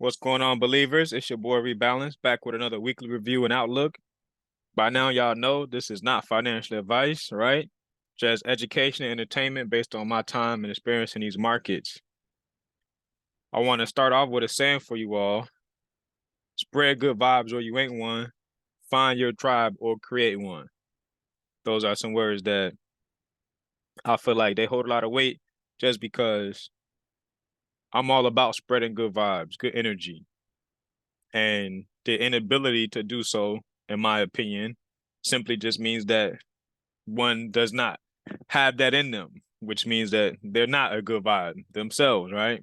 What's going on, believers? It's your boy Rebalance back with another weekly review and outlook. By now, y'all know this is not financial advice, right? Just education and entertainment based on my time and experience in these markets. I want to start off with a saying for you all: spread good vibes or you ain't one, find your tribe or create one. Those are some words that I feel like they hold a lot of weight just because I'm all about spreading good vibes, good energy. And the inability to do so, in my opinion, simply just means that one does not have that in them, which means that they're not a good vibe themselves, right?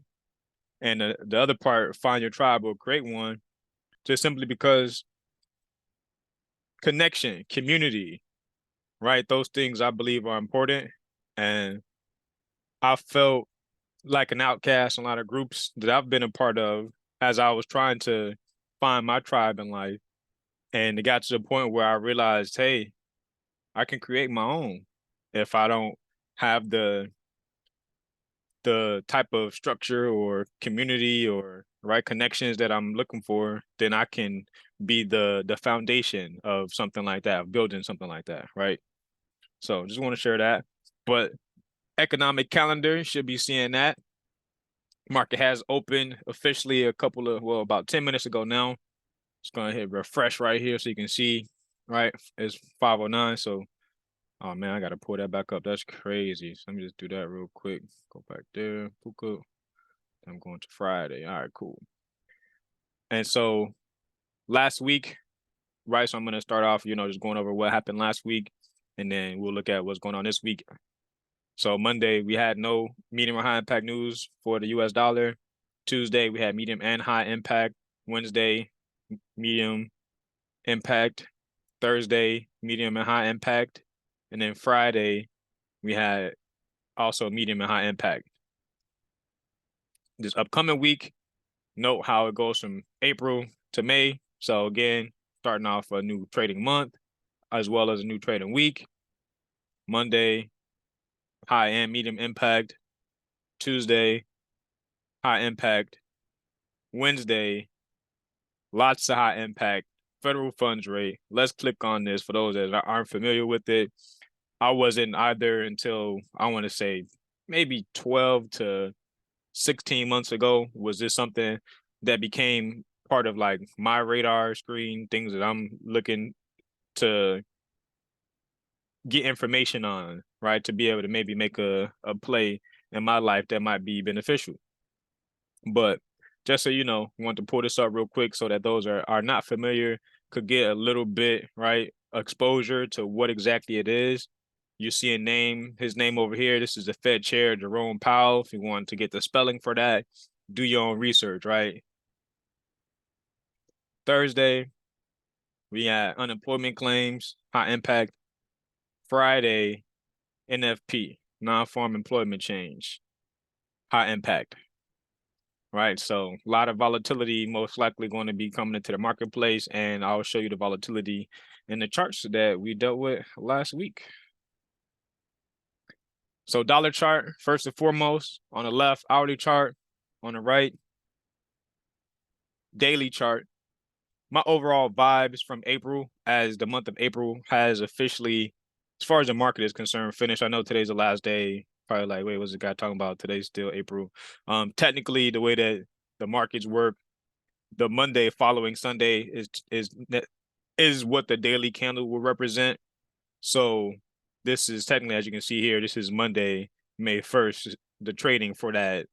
And the other part, find your tribe or create one, just simply because connection, community, right? Those things I believe are important. And I felt like an outcast in a lot of groups that I've been a part of as I was trying to find my tribe in life. And it got to the point where I realized, hey, I can create my own if I don't have the type of structure or community or right connections that I'm looking for, then I can be the foundation of something like that, of building something like that, right? So just want to share that. But economic calendar should be seeing that. Market has opened officially about 10 minutes ago now. Just gonna hit refresh right here so you can see, right? It's 5:09. So, oh man, I gotta pull that back up. That's crazy. So let me just do that real quick. Go back there. Puka. I'm going to Friday. All right, cool. And so last week, right? So I'm gonna start off, just going over what happened last week, and then we'll look at what's going on this week. So Monday we had no medium or high impact news for the US dollar. Tuesday we had medium and high impact. Wednesday, medium impact. Thursday, medium and high impact. And then Friday, we had also medium and high impact. This upcoming week, note how it goes from April to May. So again, starting off a new trading month as well as a new trading week. Monday, high and medium impact. Tuesday, high impact. Wednesday, lots of high impact. Federal funds rate. Let's click on this for those that aren't familiar with it. I wasn't either until I want to say maybe 12 to 16 months ago. Was this something that became part of like my radar screen, things that I'm looking to get information on, right? To be able to maybe make a play in my life that might be beneficial. But just so you know, I want to pull this up real quick so that those are not familiar could get a little bit, right, exposure to what exactly it is. You see his name over here. This is the Fed chair, Jerome Powell. If you want to get the spelling for that, do your own research, right? Thursday, we had unemployment claims, high impact. Friday, NFP, non-farm employment change, high impact, right? So a lot of volatility most likely going to be coming into the marketplace, and I'll show you the volatility in the charts that we dealt with last week. So dollar chart, first and foremost, on the left, hourly chart, on the right, daily chart. My overall vibes from April, as the month of April has officially, as far as the market is concerned, finished. I know today's the last day. Probably like, wait, what's the guy talking about? Today's still April. Technically, the way that the markets work, the Monday following Sunday is what the daily candle will represent. So this is technically, as you can see here, this is Monday, May 1st, the trading for that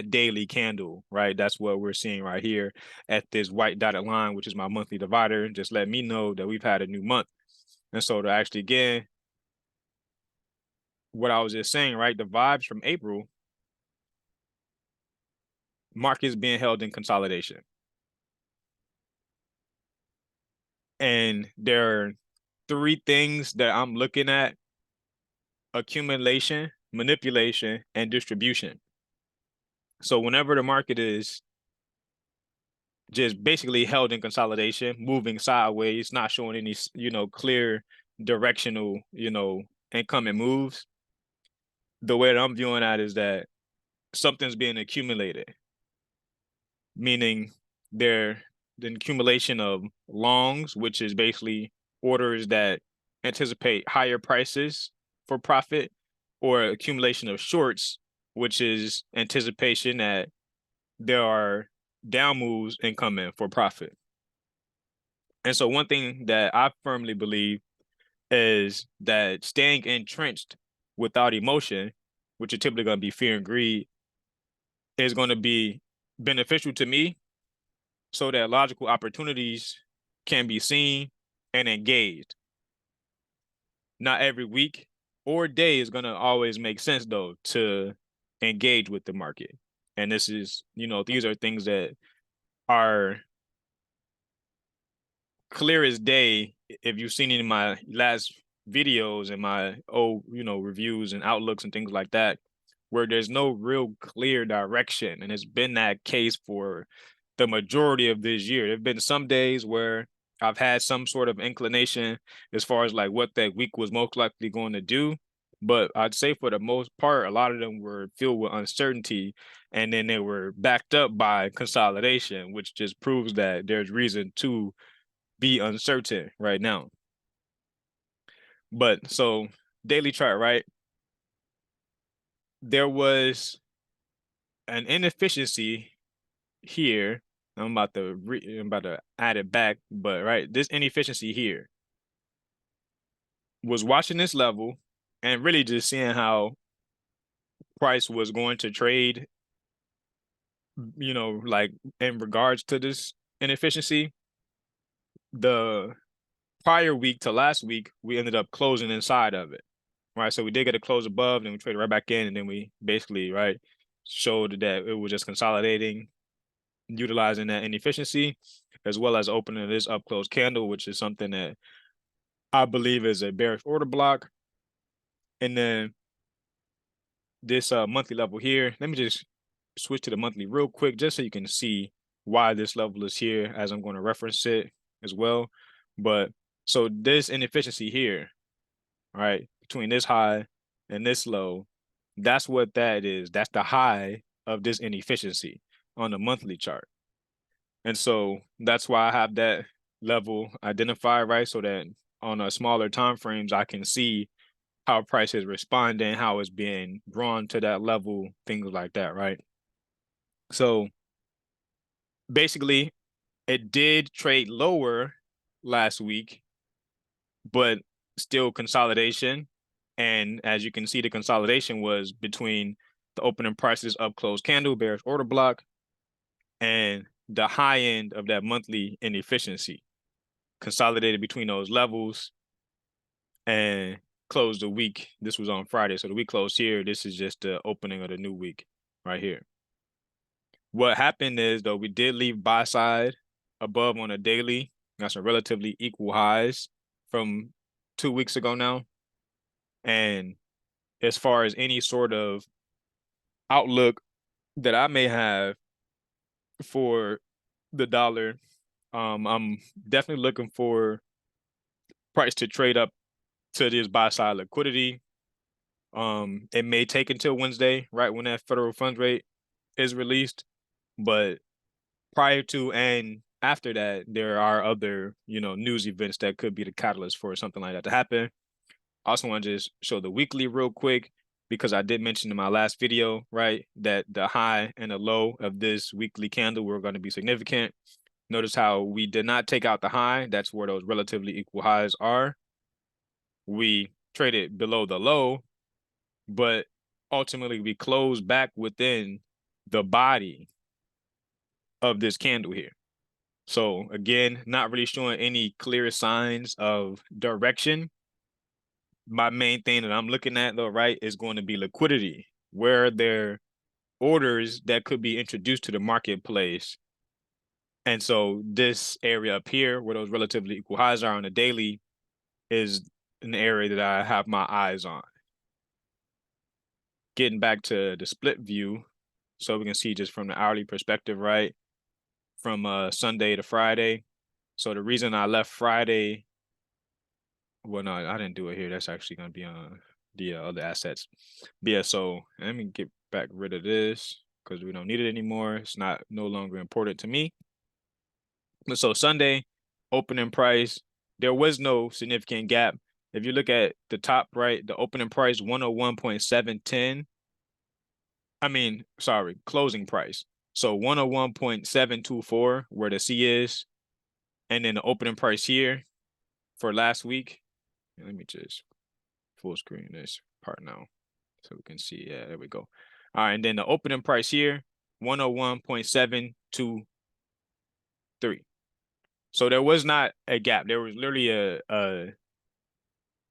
daily candle, right? That's what we're seeing right here at this white dotted line, which is my monthly divider. Just let me know that we've had a new month. And so to actually, again, what I was just saying, right? The vibes from April, markets being held in consolidation. And there are three things that I'm looking at: accumulation, manipulation, and distribution. So whenever the market is just basically held in consolidation, moving sideways, not showing any, clear directional, incoming moves, the way that I'm viewing that is that something's being accumulated, meaning they're the accumulation of longs, which is basically orders that anticipate higher prices for profit, or accumulation of shorts, which is anticipation that there are down moves incoming for profit. And so one thing that I firmly believe is that staying entrenched without emotion, which are typically going to be fear and greed, is going to be beneficial to me so that logical opportunities can be seen and engaged. Not every week or day is going to always make sense, though, to engage with the market. And this is, these are things that are clear as day if you've seen it in my last videos and my old, reviews and outlooks and things like that, where there's no real clear direction. And it's been that case for the majority of this year. There have been some days where I've had some sort of inclination as far as like what that week was most likely going to do. But I'd say for the most part, a lot of them were filled with uncertainty, and then they were backed up by consolidation, which just proves that there's reason to be uncertain right now. But so daily chart, right? There was an inefficiency here. I'm about to add it back, but right, this inefficiency here was watching this level and really just seeing how price was going to trade, like in regards to this inefficiency. The prior week to last week, we ended up closing inside of it. Right. So we did get a close above, then we traded right back in, and then we basically, right, showed that it was just consolidating, utilizing that inefficiency, as well as opening this up close candle, which is something that I believe is a bearish order block. And then this monthly level here, let me just switch to the monthly real quick, just so you can see why this level is here as I'm going to reference it as well. But so this inefficiency here, right, between this high and this low, that's what that is. That's the high of this inefficiency on the monthly chart. And so that's why I have that level identified, right? So that on a smaller time frames, I can see how price is responding, how it's being drawn to that level, things like that, right? So basically, it did trade lower last week, but still consolidation. And as you can see, the consolidation was between the opening prices up close candle, bearish order block, and the high end of that monthly inefficiency, consolidated between those levels and closed the week. This was on Friday. So the week closed here. This is just the opening of the new week right here. What happened is, though, we did leave buy side above on a daily. Got some relatively equal highs from 2 weeks ago now. And as far as any sort of outlook that I may have for the dollar, I'm definitely looking for price to trade up to this buy side liquidity. It may take until Wednesday, right, when that federal funds rate is released, but prior to and after that, there are other, news events that could be the catalyst for something like that to happen. I also want to just show the weekly real quick, because I did mention in my last video, right, that the high and the low of this weekly candle were going to be significant. Notice how we did not take out the high. That's where those relatively equal highs are. We traded below the low, but ultimately we closed back within the body of this candle here. So again, not really showing any clear signs of direction. My main thing that I'm looking at, though, right, is going to be liquidity. Where are there orders that could be introduced to the marketplace? And so this area up here, where those relatively equal highs are on the daily, is an area that I have my eyes on. Getting back to the split view, so we can see just from the hourly perspective, right, from Sunday to Friday. So the reason I left Friday, well, no, I didn't do it here. That's actually going to be on the other assets. But yeah, so let me get back rid of this because we don't need it anymore. It's no longer important to me. So Sunday opening price, there was no significant gap. If you look at the top right, the opening price 101.710. I mean, sorry, closing price. So 101.724 where the C is, and then the opening price here for last week. Let me just full screen this part now so we can see. Yeah, there we go. All right, and then the opening price here, 101.723. So there was not a gap. There was literally a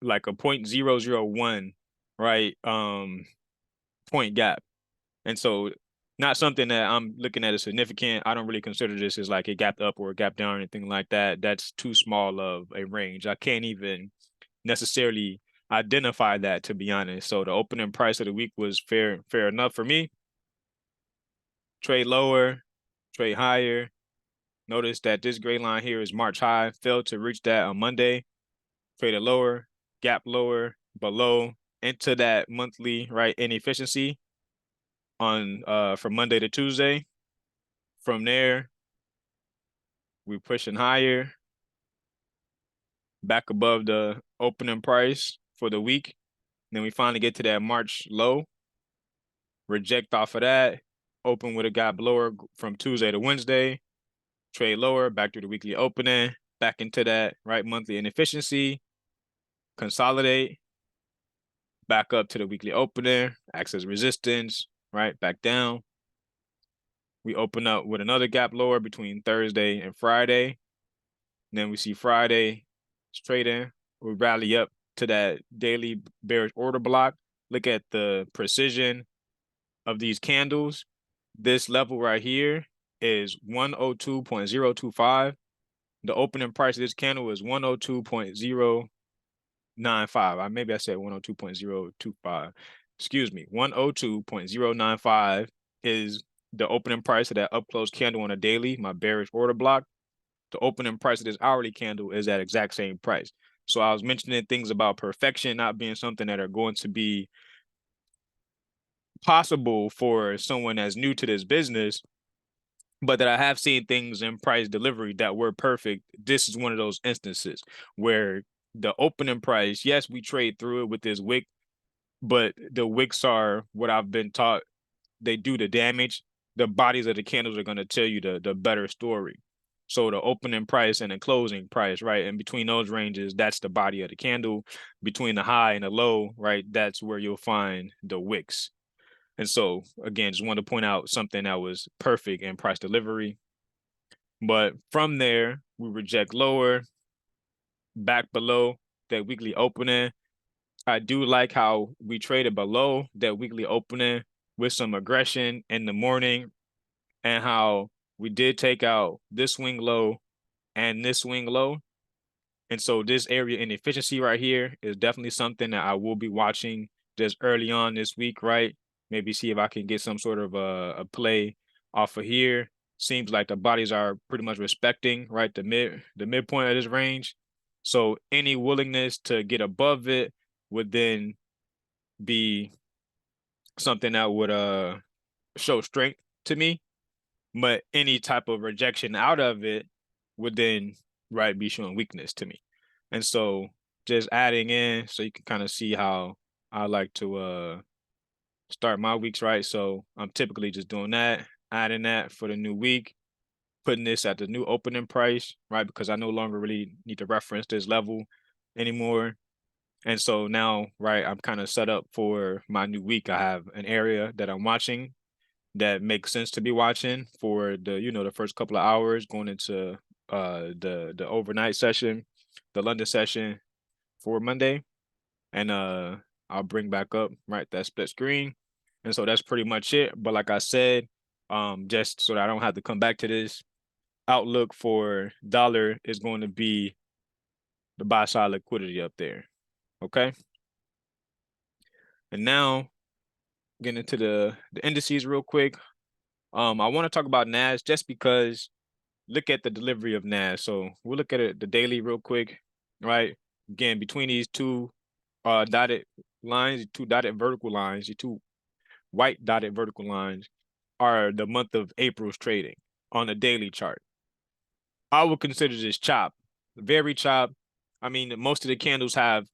like a 0.001, right? Point gap. And so not something that I'm looking at as significant. I don't really consider this as like a gap up or a gap down or anything like that. That's too small of a range. I can't even necessarily identify that, to be honest. So the opening price of the week was fair enough for me. Trade lower, trade higher. Notice that this gray line here is March high, failed to reach that on Monday. Traded lower, gap lower, below, into that monthly, right, inefficiency on from Monday to Tuesday. From there, we pushing higher, back above the opening price for the week. Then we finally get to that March low, reject off of that, open with a gap lower from Tuesday to Wednesday, trade lower, back to the weekly opening, back into that right monthly inefficiency, consolidate, back up to the weekly opening, acts as resistance, right, back down. We open up with another gap lower between Thursday and Friday. And then we see Friday straight in. We rally up to that daily bearish order block. Look at the precision of these candles. This level right here is 102.025. The opening price of this candle is 102.095. Maybe I said 102.025. Excuse me. 102.095 is the opening price of that up close candle on a daily, my bearish order block. The opening price of this hourly candle is that exact same price. So I was mentioning things about perfection not being something that are going to be possible for someone that's new to this business, but that I have seen things in price delivery that were perfect. This is one of those instances where the opening price, yes, we trade through it with this wick, but the wicks are what I've been taught. They do the damage. The bodies of the candles are going to tell you the better story. So the opening price and the closing price, right? And between those ranges, that's the body of the candle. Between the high and the low, right? That's where you'll find the wicks. And so, again, just wanted to point out something that was perfect in price delivery. But from there, we reject lower, back below that weekly opening. I do like how we traded below that weekly opening with some aggression in the morning, and how we did take out this swing low and this swing low. And so this area inefficiency right here is definitely something that I will be watching just early on this week, right? Maybe see if I can get some sort of a play off of here. Seems like the bodies are pretty much respecting, right, the midpoint of this range. So any willingness to get above it would then be something that would show strength to me. But any type of rejection out of it would then, right, be showing weakness to me. And so just adding in so you can kind of see how I like to start my weeks, right? So I'm typically just doing that, adding that for the new week, putting this at the new opening price, right? Because I no longer really need to reference this level anymore. And so now, right, I'm kind of set up for my new week. I have an area that I'm watching that makes sense to be watching for the, the first couple of hours going into the overnight session, the London session for Monday. And I'll bring back up, right, that split screen. And so that's pretty much it. But like I said, just so that I don't have to come back to this, outlook for dollar is going to be the buy side liquidity up there. Okay. And now getting into the indices real quick. I want to talk about NAS just because look at the delivery of NAS. So we'll look at it the daily real quick, right? Again, between these two dotted lines, two dotted vertical lines, the two white dotted vertical lines are the month of April's trading on a daily chart. I would consider this chop, very chop. I mean, most of the candles have,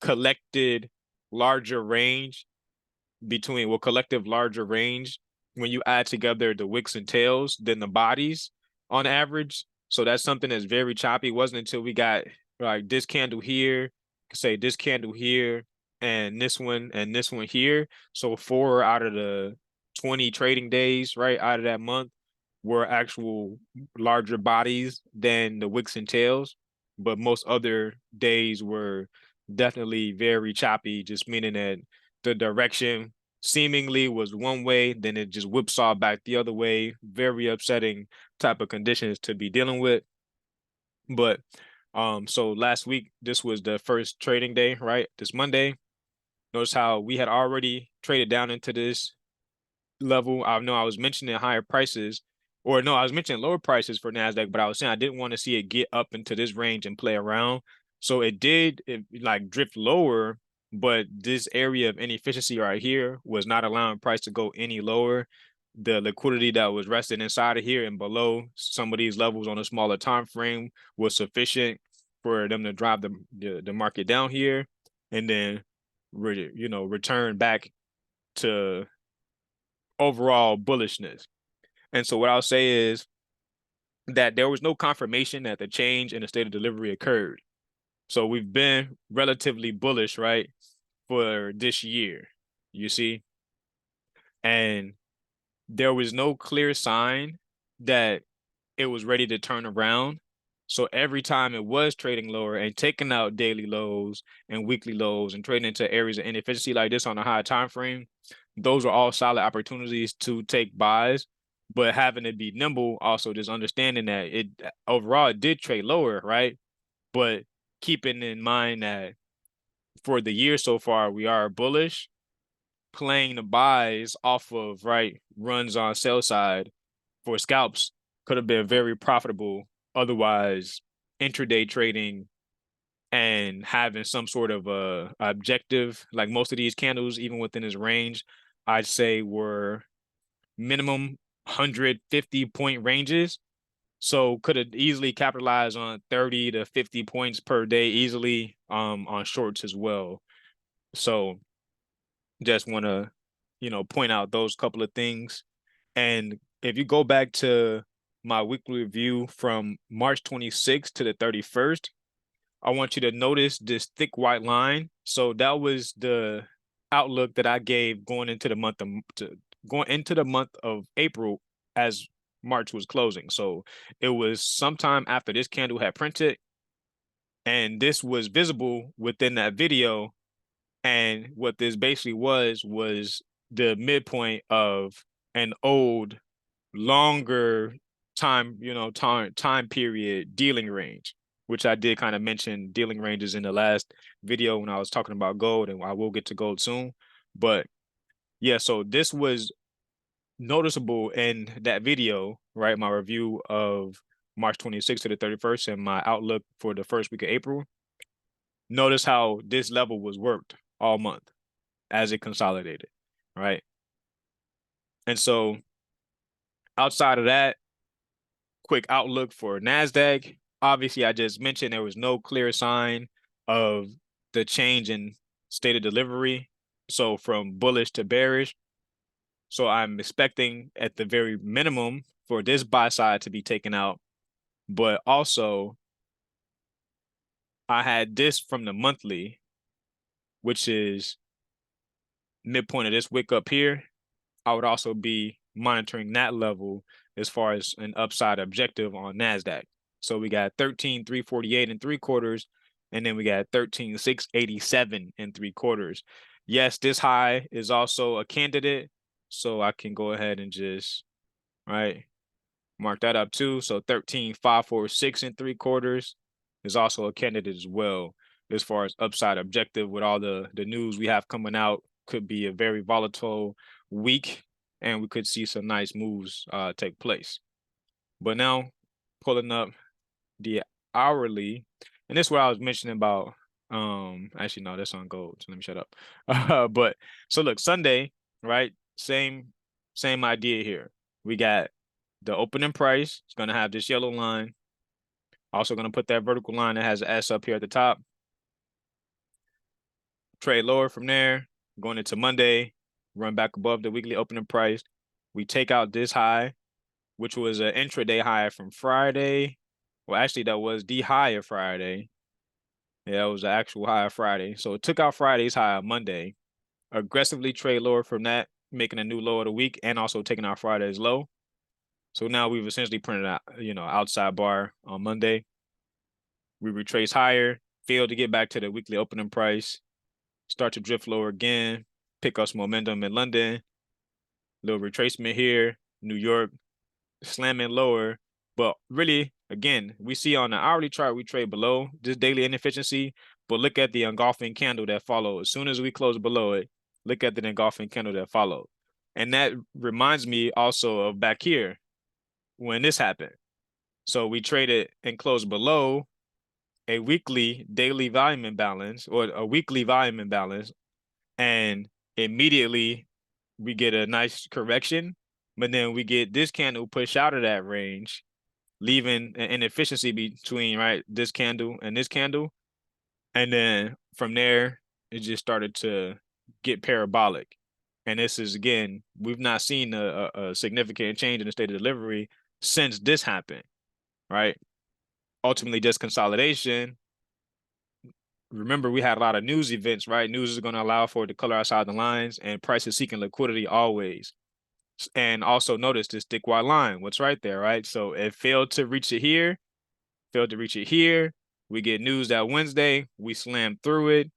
collected larger range between well collective larger range when you add together the wicks and tails than the bodies on average. So that's something that's very choppy. It wasn't until we got like this candle here, say this candle here, and this one here. So 4 out of the 20 trading days, right, out of that month were actual larger bodies than the wicks and tails. But most other days were definitely very choppy, just meaning that the direction seemingly was one way, then it just whipsaw back the other way. Very upsetting type of conditions to be dealing with. But so last week, this was the first trading day, right? This Monday. Notice how we had already traded down into this level. I know I was mentioning higher prices, or no, I was mentioning lower prices for Nasdaq, but I was saying I didn't want to see it get up into this range and play around. So it like drift lower, but this area of inefficiency right here was not allowing price to go any lower. The liquidity that was resting inside of here and below some of these levels on a smaller time frame was sufficient for them to drive the market down here, and then return back to overall bullishness. And so what I'll say is that there was no confirmation that the change in the state of delivery occurred. So we've been relatively bullish, right, for this year, you see? And there was no clear sign that it was ready to turn around. So every time it was trading lower and taking out daily lows and weekly lows and trading into areas of inefficiency like this on a high time frame, those are all solid opportunities to take buys. But having to be nimble, also just understanding that it overall it did trade lower, right? But keeping in mind that for the year so far we are bullish, playing the buys off of right runs on sell side for scalps could have been very profitable. Otherwise, intraday trading and having some sort of objective, like most of these candles, even within this range, I'd say were minimum 150 point ranges. So could have easily capitalized on 30 to 50 points per day easily on shorts as well. So just want to, point out those couple of things. And if you go back to my weekly review from March 26th to the 31st, I want you to notice this thick white line. So that was the outlook that I gave going into the month of April as March was closing. So it was sometime after this candle had printed, and this was visible within that video. And what this basically was the midpoint of an old, longer time period dealing range, which I did kind of mention dealing ranges in the last video when I was talking about gold, and I will get to gold soon. But yeah, so this was noticeable in that video, right? My review of March 26th to the 31st and my outlook for the first week of April. Notice how this level was worked all month as it consolidated, right? And so outside of that, quick outlook for NASDAQ. Obviously, I just mentioned there was no clear sign of the change in state of delivery. So from bullish to bearish. So I'm expecting at the very minimum for this buy side to be taken out. But also, I had this from the monthly, which is midpoint of this wick up here. I would also be monitoring that level as far as an upside objective on NASDAQ. So we got 13,348 and 3/4, and then we got 13,687 and 3/4. Yes, this high is also a candidate, so I can go ahead and just mark that up too. So 13,546 and 3/4 is also a candidate as well as far as upside objective. With all the news we have coming out, could be a very volatile week, and we could see some nice moves take place. But now pulling up the hourly, and this is what I was mentioning about. Actually, no, that's on gold. So let me shut up. But so look, Sunday, right? Same idea here. We got the opening price is going to have this yellow line. Also going to put that vertical line that has an S up here at the top. Trade lower from there, going into Monday, run back above the weekly opening price. We take out this high, which was an intraday high from Friday. Well, actually, that was the high of Friday. Yeah, it was the actual high of Friday. So it took out Friday's high on Monday. Aggressively trade lower from that, making a new low of the week, and also taking out Friday's low. So now we've essentially printed out, outside bar on Monday. We retrace higher, failed to get back to the weekly opening price, start to drift lower again, pick up some momentum in London, little retracement here, New York, slamming lower. But really, again, we see on the hourly chart, we trade below this daily inefficiency, but look at the engulfing candle that followed. As soon as we close below it, look at the engulfing candle that followed. And that reminds me also of back here when this happened. So we traded and closed below a weekly daily volume imbalance or a weekly volume imbalance, and immediately we get a nice correction, but then we get this candle push out of that range, leaving an inefficiency between this candle and this candle. And then from there, it just started to get parabolic. And this is, again, we've not seen a significant change in the state of delivery since this happened, right? Ultimately, just consolidation. Remember, we had a lot of news events, right? News is going to allow for it to color outside the lines, and price is seeking liquidity always. And also notice this thick white line, what's right there, right? So it failed to reach it here, failed to reach it here. We get news that Wednesday, we slammed through it.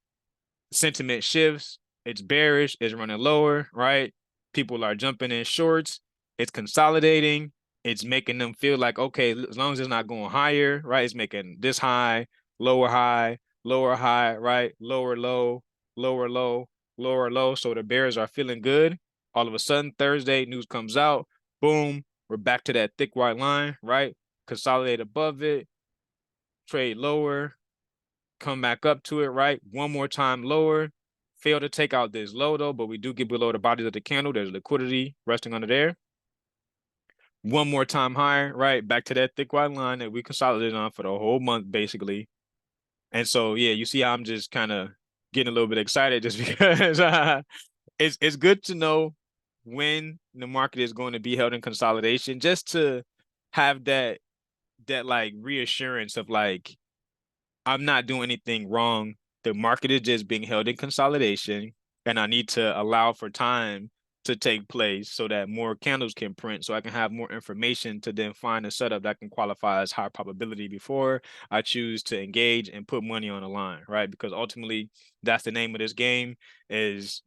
Sentiment shifts. It's bearish. It's running lower, right? People are jumping in shorts. It's consolidating. It's making them feel like, okay, as long as it's not going higher, right? It's making this high, lower high, lower high, right? Lower low, lower low, lower low. So the bears are feeling good. All of a sudden, Thursday, news comes out. Boom. We're back to that thick white line, right? Consolidate above it. Trade lower. Come back up to it, right? One more time lower. Fail to take out this low, though, but we do get below the bodies of the candle. There's liquidity resting under there. One more time higher, right? Back to that thick white line that we consolidated on for the whole month, basically. And so, yeah, you see how I'm just kind of getting a little bit excited just because it's good to know when the market is going to be held in consolidation, just to have that like reassurance of like, I'm not doing anything wrong. The market is just being held in consolidation, and I need to allow for time to take place so that more candles can print, so I can have more information to then find a setup that can qualify as high probability before I choose to engage and put money on the line, right? Because ultimately, that's the name of this game, is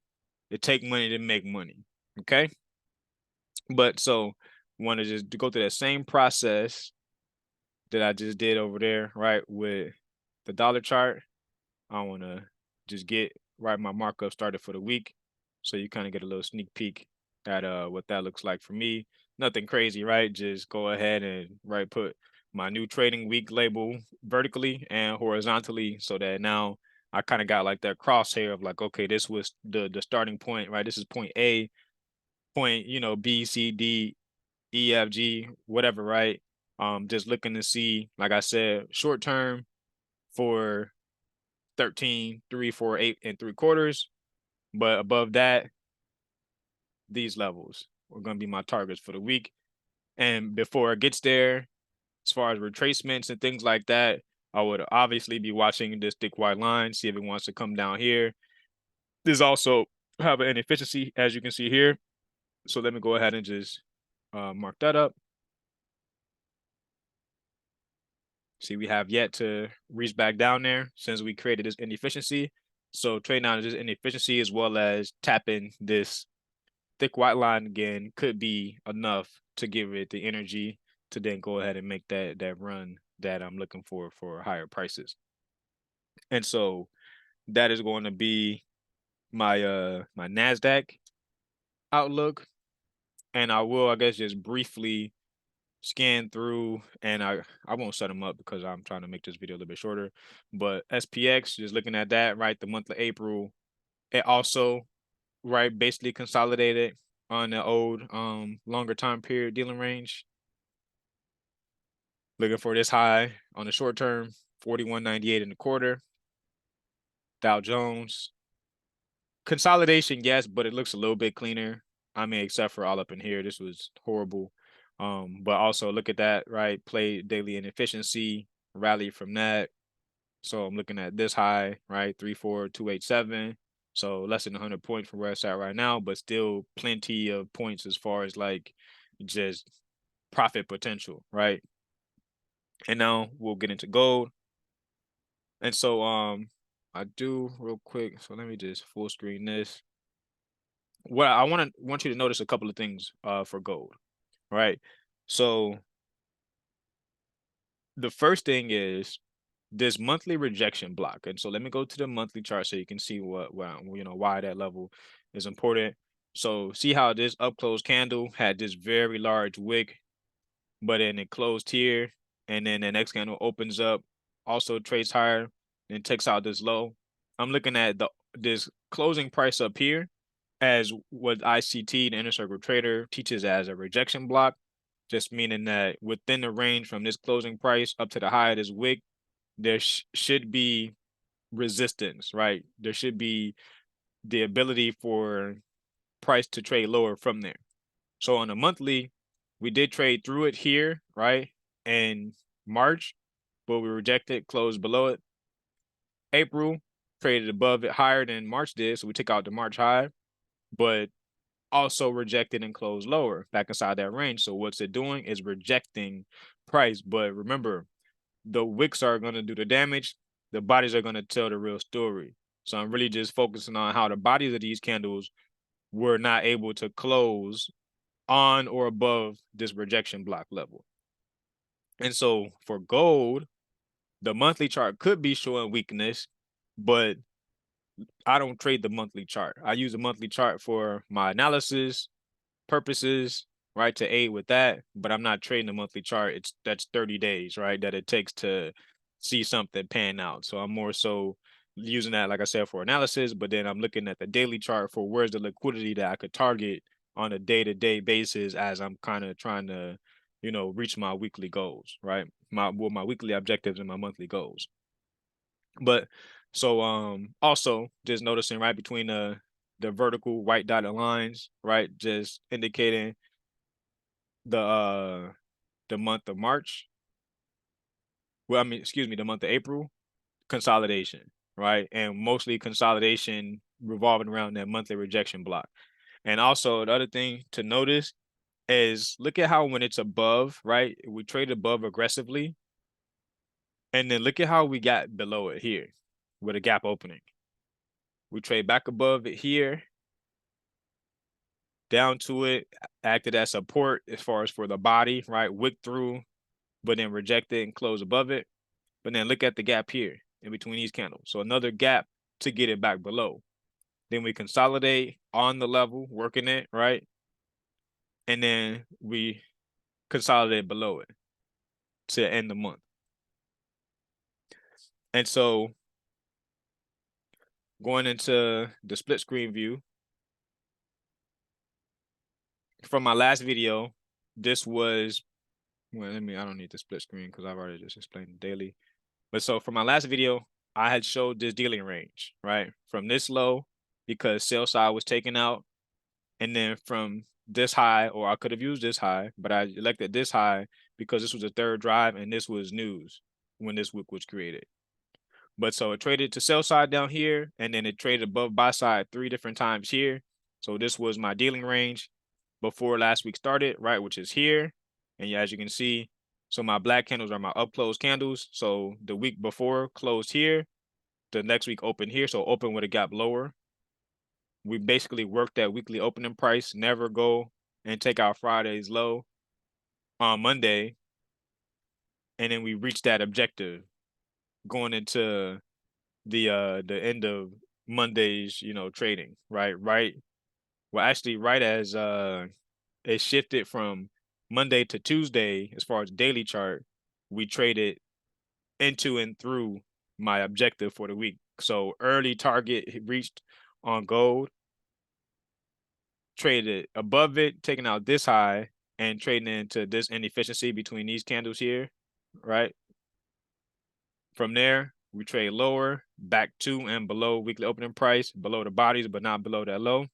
it take money to make money, okay? But so want to just go through that same process that I just did over there, right, with the dollar chart. I want to just get my markup started for the week, so you kind of get a little sneak peek at what that looks like for me. Nothing crazy, right? Just go ahead and put my new trading week label vertically and horizontally, so that now I kind of got like that crosshair of like, okay, this was the starting point, right? This is point A, point B, C, D, E, F, G, whatever, right? Just looking to see, like I said, short term for 13, 3, 4, 8 and 3/4. But above that, these levels are going to be my targets for the week. And before it gets there, as far as retracements and things like that, I would obviously be watching this thick white line, see if it wants to come down here. This also have an inefficiency, as you can see here. So let me go ahead and just mark that up. See, we have yet to reach back down there since we created this inefficiency. So trading down this inefficiency as well as tapping this thick white line again could be enough to give it the energy to then go ahead and make that run that I'm looking for higher prices. And so that is going to be my my NASDAQ outlook. And I will, I guess, just briefly scan through, and I won't set them up because I'm trying to make this video a little bit shorter. But SPX, just looking at that, right, the month of April, it also basically consolidated on the old longer time period dealing range. Looking for this high on the short term, 41.98 in the quarter. Dow Jones. Consolidation, yes, but it looks a little bit cleaner. I mean, except for all up in here, this was horrible. But also look at that, right? Play daily inefficiency, rally from that. So I'm looking at this high, right? 34287. So less than 100 points from where it's at right now, but still plenty of points as far as like just profit potential, right? And now we'll get into gold. And so I do real quick. So let me just full screen this. What I want you to notice a couple of things for gold, right? So the first thing is this monthly rejection block. And so let me go to the monthly chart so you can see what why that level is important. So see how this up close candle had this very large wick, but then it closed here, and then the next candle opens up, also trades higher, and takes out this low. I'm looking at this closing price up here as what ICT, the Inner Circle Trader, teaches as a rejection block, just meaning that within the range from this closing price up to the high of this wick, there should be resistance, right? There should be the ability for price to trade lower from there. So on a monthly, we did trade through it here, right? In March, but we rejected, closed below it. April traded above it higher than March did, so we took out the March high, but also rejected and closed lower back inside that range. So what's it doing is rejecting price. But remember, the wicks are going to do the damage. The bodies are going to tell the real story. So I'm really just focusing on how the bodies of these candles were not able to close on or above this rejection block level. And so for gold, the monthly chart could be showing weakness, but I don't trade the monthly chart. I use a monthly chart for my analysis purposes, right, to aid with that, but I'm not trading the monthly chart. That's 30 days, right, that it takes to see something pan out. So I'm more so using that, like I said, for analysis, but then I'm looking at the daily chart for where's the liquidity that I could target on a day-to-day basis as I'm kind of trying to, reach my weekly goals, right? My weekly objectives and my monthly goals. But so also just noticing right between the vertical white dotted lines, right? Just indicating the month of March. Well, I mean, excuse me, the month of April, consolidation, right? And mostly consolidation revolving around that monthly rejection block. And also the other thing to notice is look at how when it's above, right? We trade above aggressively. And then look at how we got below it here with a gap opening. We trade back above it here, down to it, acted as support as far as for the body, right? Wick through, but then reject it and close above it. But then look at the gap here in between these candles. So another gap to get it back below. Then we consolidate on the level, working it, right? And then we consolidate below it to end the month. And so going into the split screen view, from my last video, this was, well, I don't need the split screen because I've already just explained the daily. But so for my last video, I had showed this dealing range, right? From this low, because sell side was taken out, and then from this high, or I could have used this high, but I elected this high because this was a third drive and this was news when this wick was created. But so it traded to sell side down here, and then it traded above buy side 3 different times here. So this was my dealing range before last week started, right, which is here. And as you can see, so my black candles are my up close candles. So the week before closed here, the next week opened here, so open with a gap lower. We basically work that weekly opening price, never go and take out Friday's low on Monday, and then we reach that objective going into the end of Monday's, trading, right? Well, actually, right as it shifted from Monday to Tuesday, as far as daily chart, we traded into and through my objective for the week. So early target reached on gold, traded above it, taking out this high, and trading into this inefficiency between these candles here. right? From there, we trade lower, back to and below weekly opening price, below the bodies, but not below that low.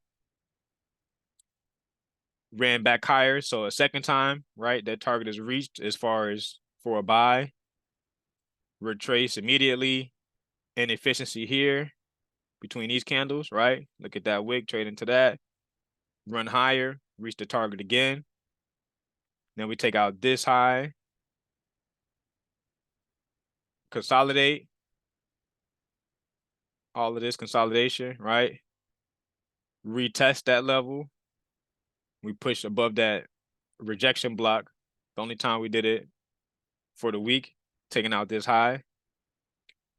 Ran back higher, so a second time, right? That target is reached as far as for a buy. Retrace immediately. Inefficiency here between these candles, right? Look at that wick, trade into that. Run higher, reach the target again. Then we take out this high, consolidate, all of this consolidation, right? Retest that level. We push above that rejection block. The only time we did it for the week, taking out this high.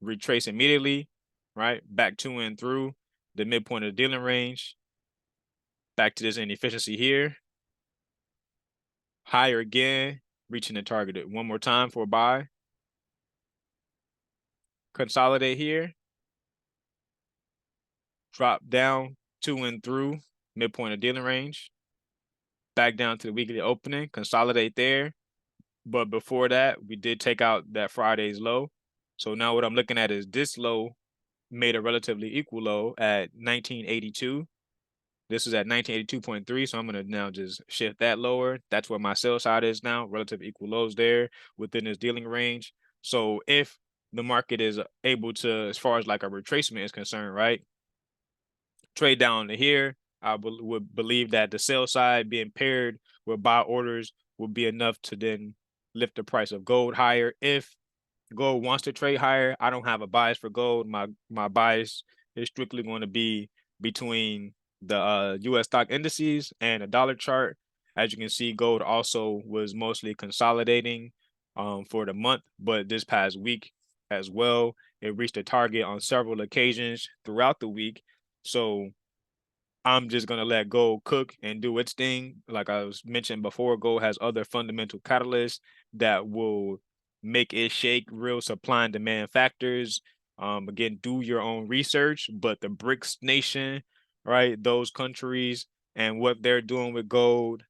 Retrace immediately, right? Back to and through the midpoint of the dealing range. Back to this inefficiency here. Higher again, reaching the target one more time for a buy. Consolidate here. Drop down to and through midpoint of dealing range. Back down to the weekly opening, consolidate there. But before that, we did take out that Friday's low. So now what I'm looking at is this low made a relatively equal low at 1982. This is at 1982.3, so I'm going to now just shift that lower. That's where my sell side is now, relative equal lows there within this dealing range. So if the market is able to, as far as like a retracement is concerned, right, trade down to here, I would believe that the sell side being paired with buy orders would be enough to then lift the price of gold higher. If gold wants to trade higher, I don't have a bias for gold. My bias is strictly going to be between the U.S. stock indices and a dollar chart. As you can see, gold also was mostly consolidating for the month, but this past week as well, it reached a target on several occasions throughout the week. So I'm just gonna let gold cook and do its thing. Like I was mentioned before, gold has other fundamental catalysts that will make it shake real supply and demand factors. Again, do your own research, but the BRICS nation, right? Those countries and what they're doing with gold,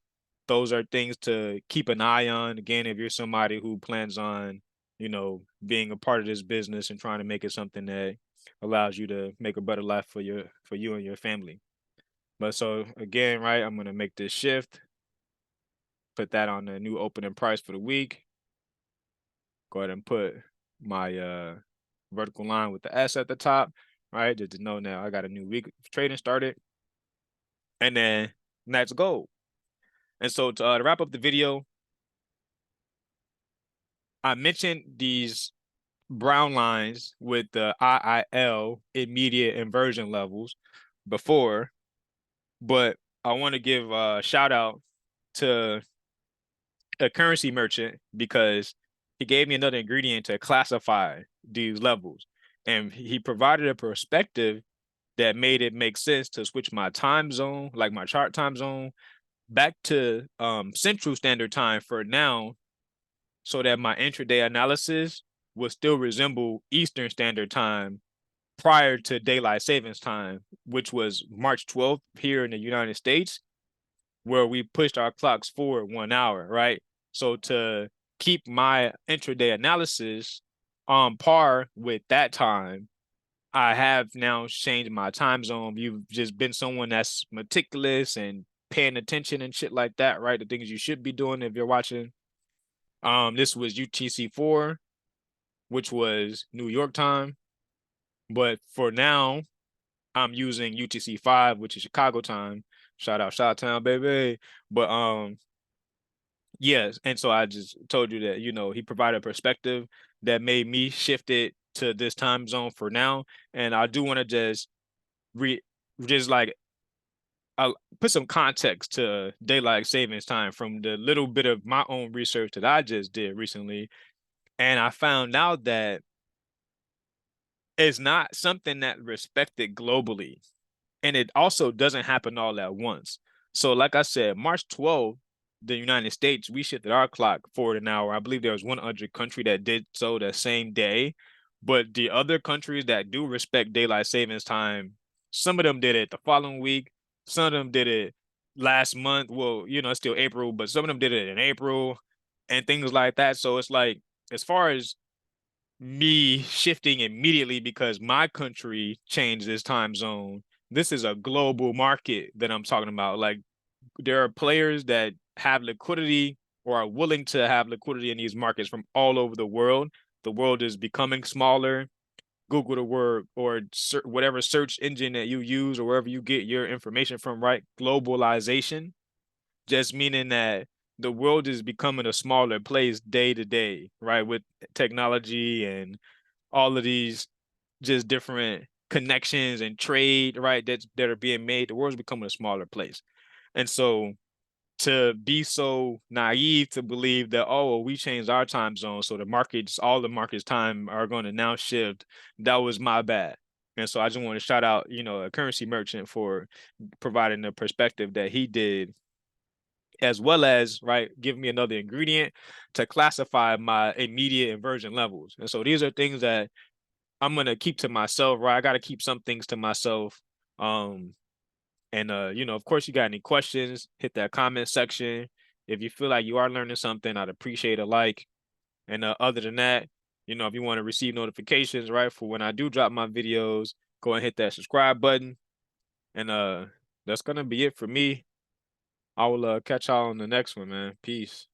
those are things to keep an eye on. Again, if you're somebody who plans on, being a part of this business and trying to make it something that allows you to make a better life for you and your family. But so again, right, I'm gonna make this shift, put that on the new opening price for the week. Go ahead and put my vertical line with the S at the top, right? Just to know now I got a new week of trading started. And then that's gold. And so to wrap up the video, I mentioned these brown lines with the IIL immediate inversion levels before, but I want to give a shout out to a currency merchant because he gave me another ingredient to classify these levels. And he provided a perspective that made it make sense to switch my time zone, like my chart time zone, back to Central Standard Time for now, so that my intraday analysis will still resemble Eastern Standard Time prior to daylight savings time, which was March 12th here in the United States, where we pushed our clocks forward 1 hour, right? So to keep my intraday analysis on par with that time, I have now changed my time zone. You've just been someone that's meticulous and paying attention and shit like that, right? The things you should be doing if you're watching. This was UTC4, which was New York time. But for now, I'm using UTC5, which is Chicago time. Shout out Chi-Town, baby. But yes, and so I just told you that, he provided a perspective that made me shift it to this time zone for now. And I do want to just just like put some context to daylight savings time from the little bit of my own research that I just did recently. And I found out that it's not something that respected globally. And it also doesn't happen all at once. So, like I said, March 12th, the United States, we shifted our clock forward an hour. I believe there was one other country that did so the same day. But the other countries that do respect daylight savings time, some of them did it the following week. Some of them did it last month. Well, it's still April, but some of them did it in April and things like that. So it's like as far as me shifting immediately because my country changed this time zone, this is a global market that I'm talking about. Like there are players that have liquidity or are willing to have liquidity in these markets from all over the world. The world is becoming smaller. Google the word or whatever search engine that you use or wherever you get your information from, right? Globalization, just meaning that the world is becoming a smaller place day to day, right? With technology and all of these just different connections and trade, right? That are being made. The world's becoming a smaller place. And so to be so naive to believe that, oh, well, we changed our time zone, so the markets, all the markets time are going to now shift, that was my bad. And so I just want to shout out, a currency merchant for providing the perspective that he did, as well as, right, give me another ingredient to classify my immediate inversion levels. And so these are things that I'm going to keep to myself, right? I got to keep some things to myself. Um, and of course, you got any questions, hit that comment section. If you feel like you are learning something, I'd appreciate a like. And other than that, if you want to receive notifications, right, for when I do drop my videos, go and hit that subscribe button. And that's gonna be it for me. I will catch y'all on the next one, man. Peace.